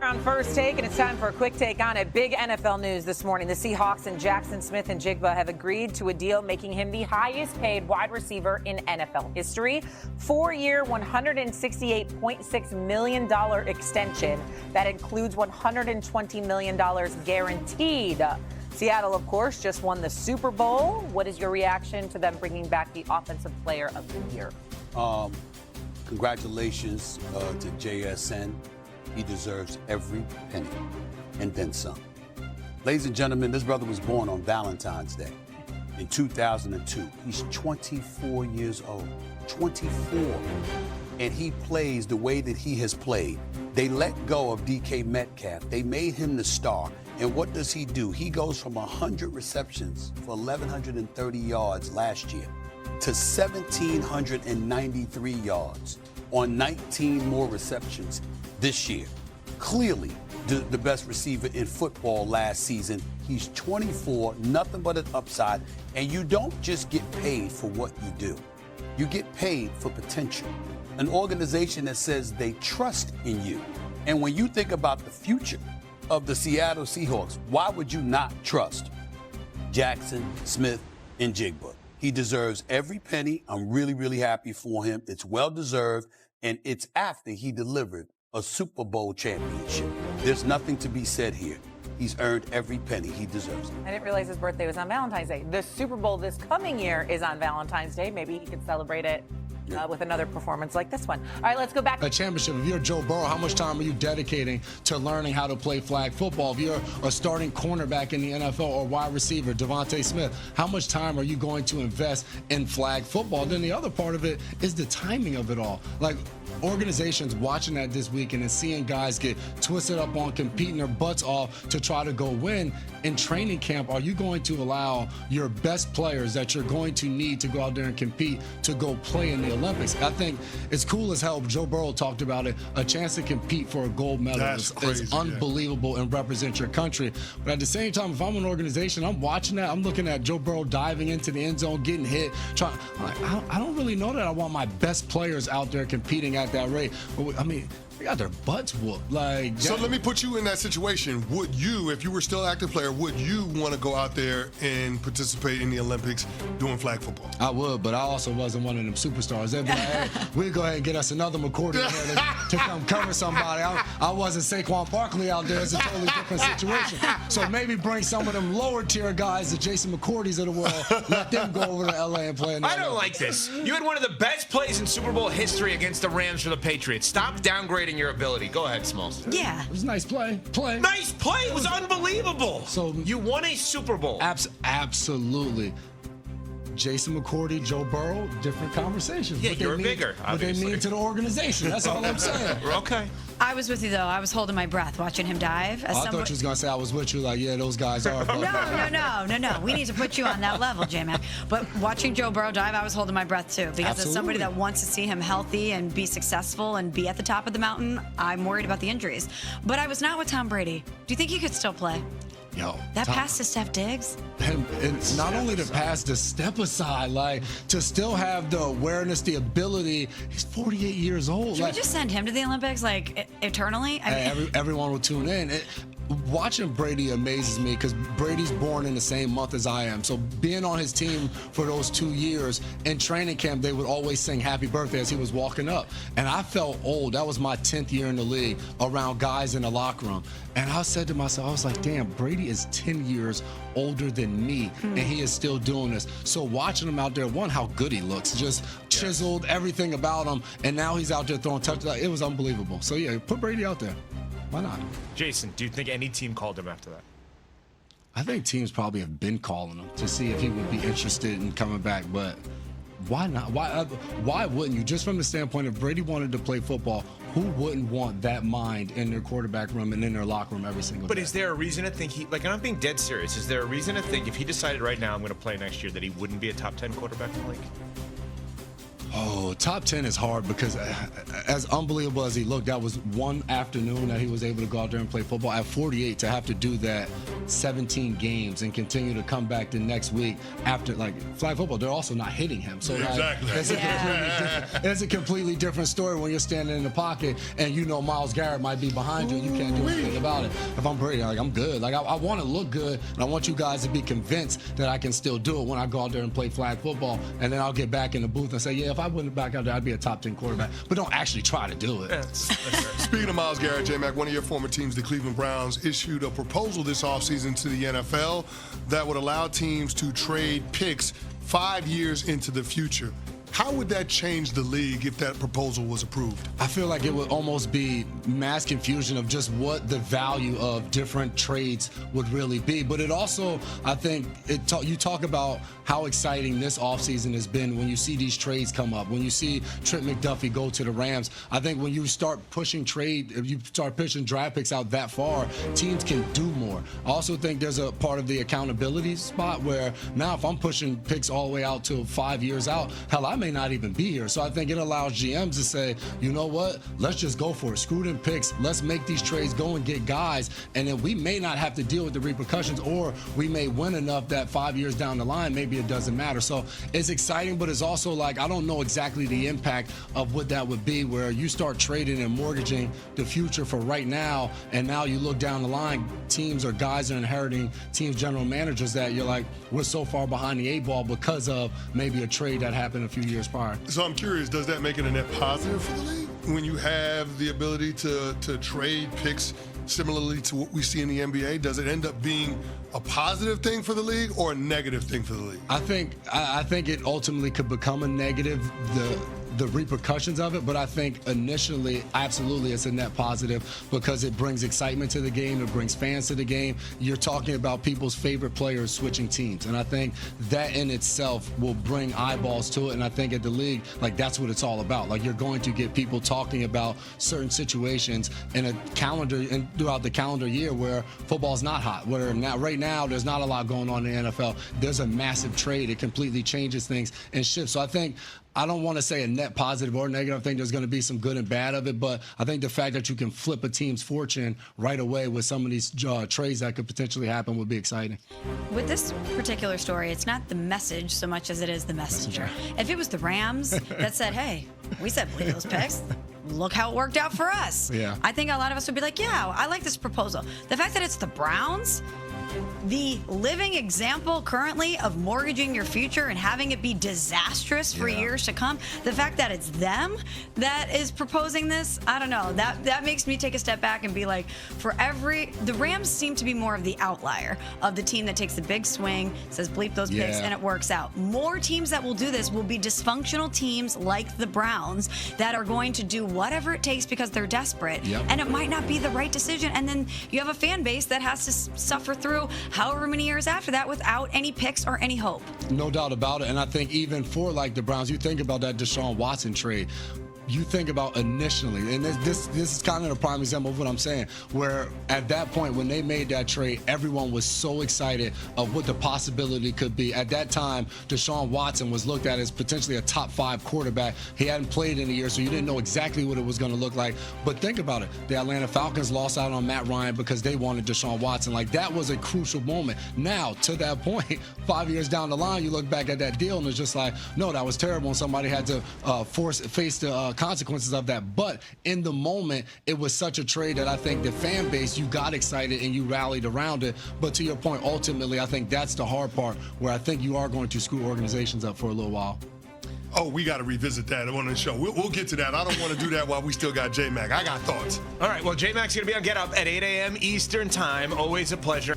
On First Take, and it's time for a quick take on it. Big NFL news this morning. The Seahawks and Jaxon Smith-Njigba have agreed to a deal making him the highest paid wide receiver in NFL history. 4-year, $168.6 million extension that includes $120 million guaranteed. Seattle, of course, just won the Super Bowl. What is your reaction to them bringing back the Offensive Player of the Year? Congratulations to JSN. He deserves every penny and then some. Ladies and gentlemen, this brother was born on Valentine's Day in 2002. He's 24 years old, 24. And he plays the way that he has played. They let go of DK Metcalf. They made him the star. And what does he do? He goes from 100 receptions for 1,130 yards last year to 1,793 yards on 19 more receptions this year. Clearly the best receiver in football last season. He's 24, nothing but an upside. And you don't just get paid for what you do. You get paid for potential. An organization that says they trust in you. And when you think about the future of the Seattle Seahawks, why would you not trust Jaxon Smith-Njigba? He deserves every penny. I'm really, really happy for him. It's well-deserved, and it's after he delivered a Super Bowl championship. There's nothing to be said here. He's earned every penny. He deserves it. I didn't realize his birthday was on Valentine's Day. The Super Bowl this coming year is on Valentine's Day. Maybe he could celebrate it with another performance like this one. All right, let's go back. A championship. If you're Joe Burrow, how much time are you dedicating to learning how to play flag football? If you're a starting cornerback in the NFL or wide receiver, Devontae Smith, how much time are you going to invest in flag football? Then the other part of it is the timing of it all. Like, organizations watching that this weekend and seeing guys get twisted up on competing their butts off to try to go win in training camp. Are you going to allow your best players that you're going to need to go out there and compete to go play in the Olympics? I think it's cool as hell. Joe Burrow talked about it. A chance to compete for a gold medal is unbelievable and represent your country. But at the same time, if I'm an organization, I'm watching that. I'm looking at Joe Burrow diving into the end zone, getting hit. I don't really know that I want my best players out there competing at that rate. But I mean, they got their butts whooped. So let me put you in that situation. Would you, if you were still an active player, would you want to go out there and participate in the Olympics doing flag football? I would, but I also wasn't one of them superstars. They'd be like, hey, we'll go ahead and get us another McCourty in there to come cover somebody. I wasn't Saquon Barkley out there. It's a totally different situation. So maybe bring some of them lower tier guys, the Jason McCourtys of the world, let them go over to LA and play in the I don't like this. You had one of the best plays in Super Bowl history against the Rams for the Patriots. Stop downgrading your ability. Go ahead, Smalls. Yeah. It was a nice play. Nice play. It was unbelievable. So you won a Super Bowl. Absolutely. Jason McCourty, Joe Burrow, different conversations. Yeah, you're bigger, What they mean to the organization. That's all I'm saying. Okay. I was with you, though. I was holding my breath watching him dive. I thought you was going to say I was with you. Like, yeah, those guys are. No. We need to put you on that level, J-Mac. But watching Joe Burrow dive, I was holding my breath, too. Because as somebody that wants to see him healthy and be successful and be at the top of the mountain, I'm worried about the injuries. But I was not with Tom Brady. Do you think he could still play? That pass to Steph Diggs? And not only the pass, the step aside, like to still have the awareness, the ability. He's 48 years old. Should we just send him to the Olympics, like, eternally? I mean, everyone will tune in. Watching Brady amazes me because Brady's born in the same month as I am. So being on his team for those 2 years in training camp, they would always sing happy birthday as he was walking up. And I felt old. That was my 10th year in the league around guys in the locker room. And I said to myself, I was like, damn, Brady is 10 years older than me, and he is still doing this. So watching him out there, one, how good he looks, just chiseled, everything about him, and now he's out there throwing touchdowns. It was unbelievable. So, yeah, put Brady out there. Why not? Jason, do you think any team called him after that? I think teams probably have been calling him to see if he would be interested in coming back, but why not? Why wouldn't you? Just from the standpoint, if Brady wanted to play football, who wouldn't want that mind in their quarterback room and in their locker room every single day? But is there a reason to think and I'm being dead serious, is there a reason to think if he decided right now I'm going to play next year that he wouldn't be a top 10 quarterback in the league? Oh, top 10 is hard because as unbelievable as he looked, that was one afternoon that he was able to go out there and play football. At 48, to have to do that 17 games and continue to come back the next week after, like, flag football, they're also not hitting him. So Exactly. it's a completely different story when you're standing in the pocket and you know Myles Garrett might be behind you and you can't do anything about it. If I'm Brady, like, I'm good. Like, I want to look good, and I want you guys to be convinced that I can still do it when I go out there and play flag football, and then I'll get back in the booth and say, yeah, if I went back out there, I'd be a top 10 quarterback. But don't actually try to do it. Speaking of Myles Garrett, J-Mac, one of your former teams, the Cleveland Browns, issued a proposal this offseason to the NFL that would allow teams to trade picks 5 years into the future. How would that change the league if that proposal was approved? I feel like it would almost be mass confusion of just what the value of different trades would really be. But it also, I think, you talk about how exciting this offseason has been when you see these trades come up, when you see Trent McDuffie go to the Rams. I think when you start pushing draft picks out that far, teams can do more. I also think there's a part of the accountability spot where now if I'm pushing picks all the way out to 5 years out, hell, I may not even be here. So I think it allows GMs to say, you know what, let's just go for it. Screw them picks. Let's make these trades, go and get guys. And then we may not have to deal with the repercussions, or we may win enough that 5 years down the line, maybe it doesn't matter. So it's exciting, but it's also like, I don't know exactly the impact of what that would be, where you start trading and mortgaging the future for right now. And now you look down the line, teams or guys are inheriting teams, general managers that you're like, we're so far behind the 8 ball because of maybe a trade that happened a few years prior. So I'm curious, does that make it a net positive for the league when you have the ability to trade picks similarly to what we see in the NBA? Does it end up being a positive thing for the league or a negative thing for the league? I think it ultimately could become a negative, the repercussions of it, but I think initially, absolutely, it's a net positive because it brings excitement to the game, it brings fans to the game. You're talking about people's favorite players switching teams, and I think that in itself will bring eyeballs to it, and I think at the league, like, that's what it's all about. Like, you're going to get people talking about certain situations in a calendar and throughout the calendar year where football's not hot, where now, right now, there's not a lot going on in the NFL. There's a massive trade. It completely changes things and shifts. So I don't want to say a net positive or negative. I think there's going to be some good and bad of it, but I think the fact that you can flip a team's fortune right away with some of these trades that could potentially happen would be exciting. With this particular story, it's not the message so much as it is the messenger. If it was the Rams that said, hey, we said believe those picks, look how it worked out for us. Yeah. I think a lot of us would be like, yeah, I like this proposal. The fact that it's the Browns, the living example currently of mortgaging your future and having it be disastrous for years to come, the fact that it's them that is proposing this, I don't know, that makes me take a step back and be like, the Rams seem to be more of the outlier of the team that takes the big swing, says bleep those picks, and it works out. More teams that will do this will be dysfunctional teams like the Browns that are going to do whatever it takes because they're desperate, and it might not be the right decision, and then you have a fan base that has to suffer through however many years after that without any picks or any hope. No doubt about it. And I think even for like the Browns, you think about that Deshaun Watson trade. You think about initially, and this is kind of a prime example of what I'm saying, where at that point when they made that trade, everyone was so excited of what the possibility could be. At that time, Deshaun Watson was looked at as potentially a top 5 quarterback. He hadn't played in a year, so you didn't know exactly what it was going to look like. But think about it. The Atlanta Falcons lost out on Matt Ryan because they wanted Deshaun Watson. Like, that was a crucial moment. Now, to that point, 5 years down the line, you look back at that deal and it's just like, no, that was terrible, and somebody had to face the consequences of that. But in the moment, it was such a trade that I think the fan base, you got excited and you rallied around it. But to your point, ultimately, I think that's the hard part, where I think you are going to screw organizations up for a little while. Oh, we got to revisit that on the show. We'll get to that. I don't want to do that while we still got J-Mac. I got thoughts. All right, well, J-Mac's going to be on Get Up at 8 a.m. Eastern Time. Always a pleasure.